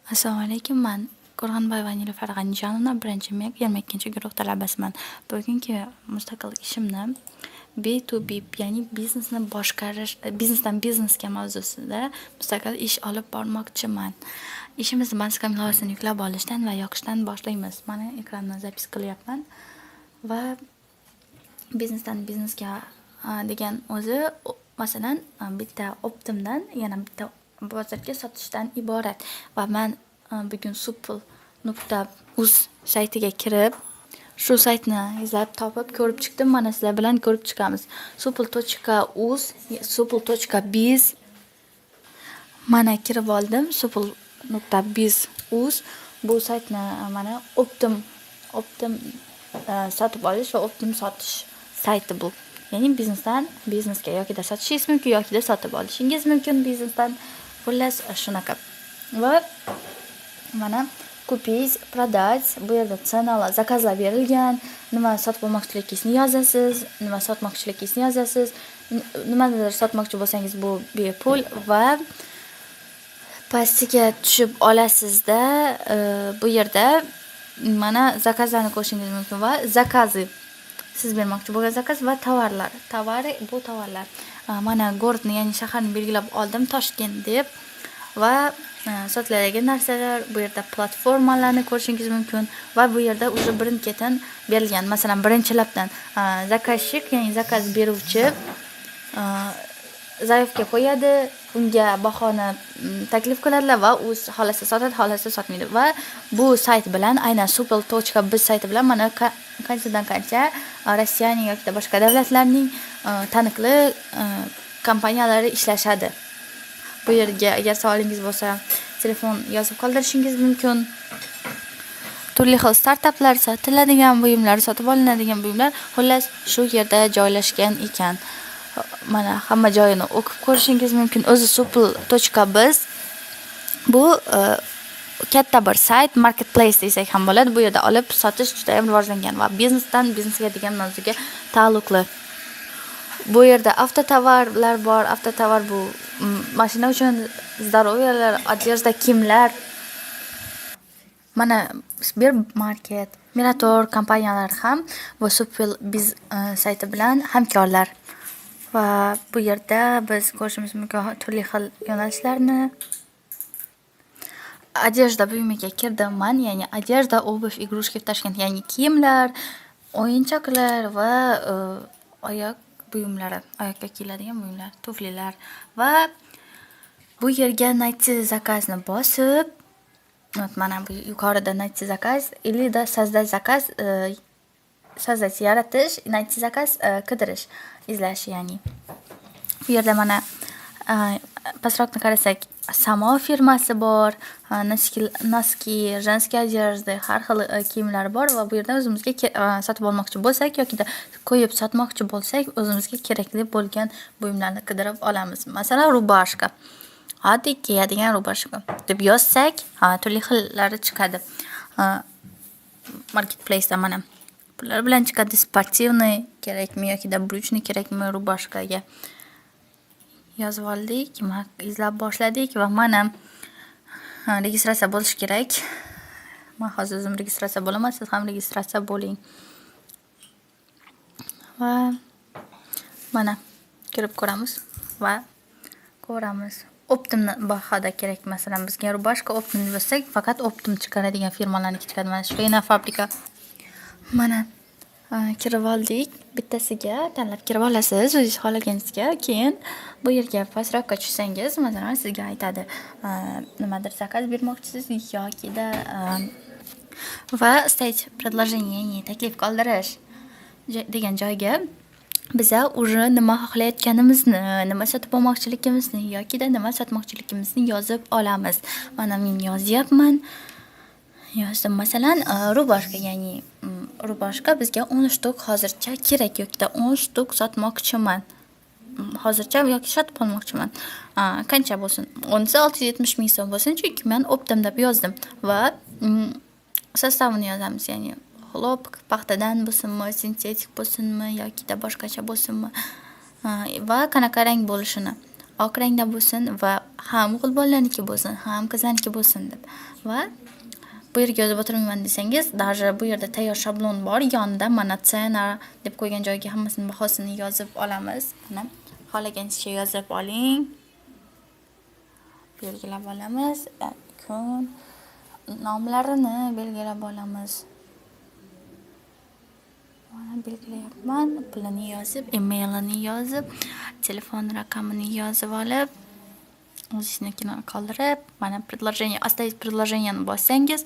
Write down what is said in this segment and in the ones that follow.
Assalomu alaykum. Men Qo'rg'onboyeva Nilufar G'anijonovna, 1-22 guruh talabasiman. Bugungi mustaqil ishimni B2B, ya'ni biznesni boshqarish, biznesdan biznesga mavzusida mustaqil ish olib bormoqchiman. Ishimizni Basecamp ilovasini yuklab olishdan va yoqishdan boshlaymiz. Mana ekrandan zapis qilyapman va biznesdan biznesga degan o'zi masalan bitta Optimdan yana bitta bozorga sotishdan iborat va men bugun supl.uz saytiga kirib shu saytni izlab topib ko'rib chiqdim. Mana sizlar bilan ko'rib chiqamiz. supl.uz, supl.biz mana kirib oldim. supl.biz.uz bu saytni mana Optim sotib olish va Optim sotish sayti bu. Ya'ni biznesdan biznesga yoki sotishingiz mumkin yoki sotib olishingiz mumkin biznesdan. Xullas shunaqa. Va mana купить, продать, bu yerda tsenalar, zakazlar berilgan. Nima sotib olmoqchiligingizni yozasiz, nima sotmoqchiligingizni yozasiz. Nimadir sotmoqchi bo'lsangiz bu bepul va pastiga tushib olasizda bu yerda mana zakazlarni ko'rishingiz mumkin va zakazi siz bermoqchi bo'lgan zakaz va tovarlar. Bu tovarlar. Mana городni, ya'ni shaharni belgilab oldim, Toshkent deb va sotiladigan narsalar bu yerda platformalarni ko'rishingiz mumkin va bu yerda уже birin-ketin berilgan. Masalan, birinchi labdan zakazchik, ya'ni zakaz beruvchi zaifga qo'yadi, unga bahoni taklif qiladilar va u xohlasa sotadi, xohlasa sotmaydi. Va bu sayt bilan, aynan supl.biz sayti bilan mana qanchadan qancha Rossiyaning yoki boshqa davlatlarning taniqli kompaniyalari ishlashadi. Bu yerga agar savolingiz bo'lsa, telefon yozib qoldirishingiz mumkin. Turli xil startaplar, sotiladigan buyumlar, sotib olinadigan buyumlar, xullas shu yerda joylashgan ekan. Mana hamma joyini o'qib ko'rishingiz mumkin. O'zi supl.biz bu katta bir sayt, marketplace desak ham bo'ladi. Bu yerda olib sotish juda ham rivojlangan va biznesdan biznesga degan mavzuga taalluqli. Bu yerda avtotovarlar bor. Avtotovar bu mashina uchun, zdoroviyalar, одежда, kiyimlar. Mana Sbermarket, Mirator kompaniyalari ham bu supl.biz sayti bilan hamkorlar. Va bu yerda biz ko'rishimiz mumkin turli xil yo'nalishlarni. Одежда buyumiga kirdim men, ya'ni одежда, обувь, игрушки в Toshkent, ya'ni kiyimlar, o'yinchoqlar va oyoq buyumlari, oyoqqa kiyiladigan buyumlar, tuflilar va bu yerga найти zakazni bosib, mana bu yuqorida найти zakaz, или создать zakaz, sozdать yaratish, найти zakaz qidirish, izlash ya'ni. Bu yerda mana pastroqni qarasak, Samo firmasi bor, noski, женские одежды, har xil kiyimlar bor va bu yerda o'zimizga sotib olmoqchi bo'lsak yoki qo'yib sotmoqchi bo'lsak, o'zimizga kerakli bo'lgan buyumlarni qidirib olamiz. Masalan, rubashka. Oddiy kiyadigan rubashka deb yozsak, turli xillari chiqadi. Marketplace'da mana bular bilan chiqadi. Sportivniy kerakmi yoki brючный kerakmi rubashkaga. Yozib oldik, izlab boshladik va mana registratsiya bo'lish kerak. Men hozir o'zim registratsiya bo'laman, siz ham registratsiya bo'ling. Va mana kirib ko'ramiz va ko'ramiz. Optimni bahoda kerak. Masalan, bizga rubashka Optim deb faqat Optim chiqaradigan firmalarniki chiqadi. Mana shu yana fabrika. Mana kirib oldik. Bittasiga tanlab kirib olasiz o'zingiz xohlaganingizga. Keyin bu yerga pastroqqa tushsangiz, masalan, sizga aytadi, nimadir zakaz bermoqchisiz yoki va stage предложение, ya'ni taklif qoldirish degan joyga biza уже nima xohlayotganimizni, nima sotib olmoqchiligimizni yoki nima sotmoqchiligimizni yozib olamiz. Mana men yozyapman. Yozdim, masalan, rubashka, ya'ni rubashka bizga 10 shtuk hozircha kerak yoki 10 shtuk sotmoqchiman. Hozircha yoki sotib olmoqchiman. Qancha bo'lsin? 10 670 ming so'm bo'lsin, chunki men Optim deb yozdim va sostavini yozamiz, ya'ni xlop, paxtadan bo'lsinmi, sintetik bo'lsinmi yoki boshqacha bo'lsinmi va qanaqa rang bo'lishini. oq rangda bo'lsin va ham o'g'il bolalarniki bo'lsin, ham qizlarniki bo'lsin deb. Va bu yerga yozib o'tirmayman desangiz, даже bu yerda tayyor shablon bor, yonida mana cena deb qo'ygan joyga hammasini bahosini yozib olamiz. Mana xohlaganingizcha yozib oling. Belgilab olamiz. Kun nomlarini belgilab olamiz. Mana belgilayapman. Pulini yozib, emailini yozib, telefon raqamini yozib olib, o'zingiznikini qoldirib, mana предложение, оставить предложениeni bossangiz,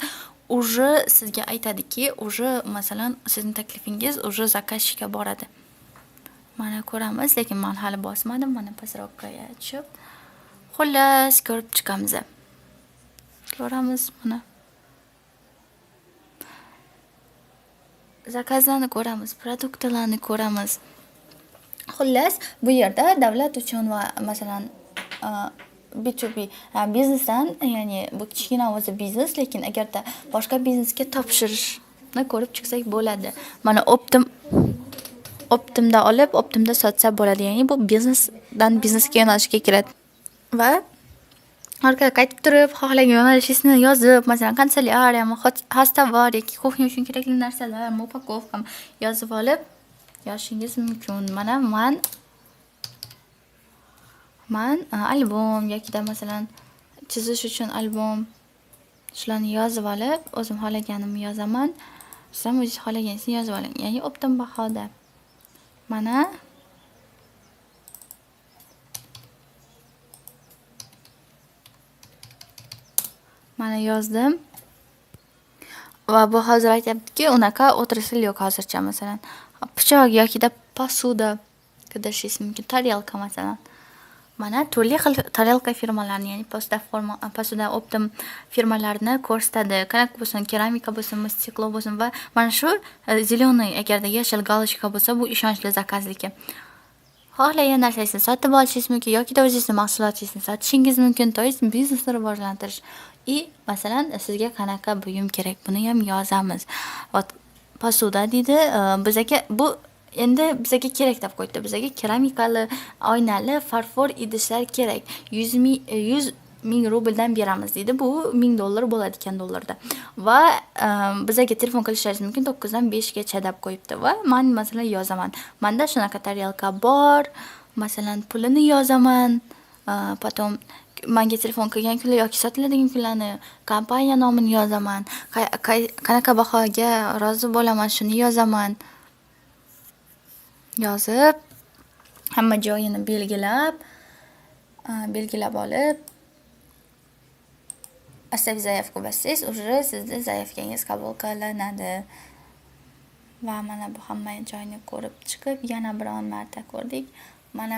уже sizga aytadiki, уже masalan, sizning taklifingiz уже zaказчикka boradi. Mana ko'ramiz, lekin men hali bosmadim. Mana pastroqqa tushib. Xullas, ko'rib chiqamiz. Ko'ramiz mana. Zakazlarni ko'ramiz, produktlarni ko'ramiz. Xullas, bu yerda davlat uchun va masalan B2B biznesdan, ya'ni bu kichkina o'zi biznes, lekin agarda boshqa biznesga topshirishni ko'rib chiqsak bo'ladi. Mana Optimda olib, Optimda sotsa bo'ladi. Ya'ni bu biznesdan biznesga yo'nalishga kiradi. Va orqaga qaytib turib, xohlagan yo'nalishingizni yozib, masalan, kanselyariya, xastavar yoki kuxnya uchun kerakli narsalar, upakovka yozib olib yozishingiz mumkin. Mana men albom yoki masalan chizish uchun albom shularni yozib olib, o'zim xohlaganimni yozaman. Siz ham o'zingiz xohlaganingizni yozib oling. Ya'ni optim bahoda. Mana yozdim. Va bu hozir aytayaptiki, unaqa o'tirisil yo'q hozircha. Masalan, pichoq yoki posuda qidirishingiz mumkin. Taryalka masalan. Mana turli xil taryalka firmalarini, ya'ni posuda optim firmalarini ko'rsatadi. Qanaqa bo'lsin, keramika bo'lsin, stiklo bo'lsin va mana shu zelenoy agarda yashil galochka bo'lsa, bu ishonchli zakazligi. Xohlagan narsangizni sotib olishingiz mumkin yoki o'zingizning mahsulotingizni sotishingiz mumkin, to есть biznesni rivojlantirish. Masalan, sizga qanaqa buyum kerak, buni ham yozamiz. Posuda deydi, bizga bu endi bizga kerak deb qo'ydi. Bizga keramikali, oynali, farfor idishlar kerak. 100 ming rubldan beramiz deydi. Bu $1000 bo'ladi ekan dollarda. Va bizga telefon qilishingiz mumkin 9 dan 5 gacha deb qo'yibdi. Va men masalan yozaman. Menda shunaqa taryalka bor. Masalan, pulini yozaman. Potom menga telefon qilgan kunlar yoki sotiladigan kunlarni, kompaniya nomini yozaman. Qanaqa bahoga rozi bo'laman, shuni yozaman. Yozib, hamma joyini belgilab olib, оставить заявку bossangiz, уже sizni zaявkangiz qabul qilinadi. Va mana bu hamma joyini ko'rib chiqib, yana biron marta ko'rdik. Mana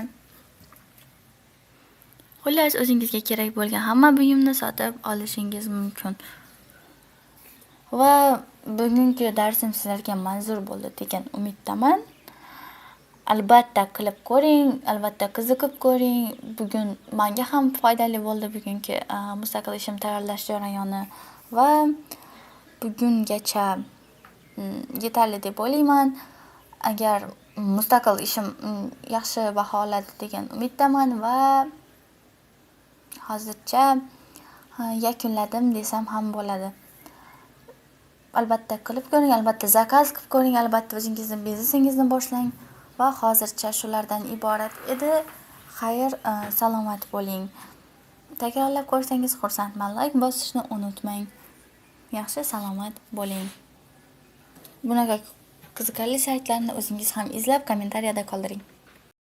xullas, o'zingizga kerak bo'lgan hamma buyumni sotib olishingiz mumkin. Va bugungi darsim sizlarga manzur bo'ldi degan umiddaman. Albatta qilib ko'ring, albatta qiziqib ko'ring. Bugun menga ham foydali bo'ldi bugungi mustaqil ishim tayyorlash jarayoni va bugungacha yetarli deb o'ylayman. Agar mustaqil ishim yaxshi baho oladi degan umiddaman va hozircha yakunladim desam ham bo'ladi. Albatta qilib ko'ring, albatta zakaz qilib ko'ring, albatta o'zingizning biznesingizni boshlang. Va hozircha shulardan iborat edi. Xayr, salomat bo'ling. Takrorlab ko'rsangiz xursandman. Like bosishni unutmang. Yaxshi, salomat bo'ling. Bunaqa qiziqarli saytlarni o'zingiz ham izlab, kommentariyada qoldiring.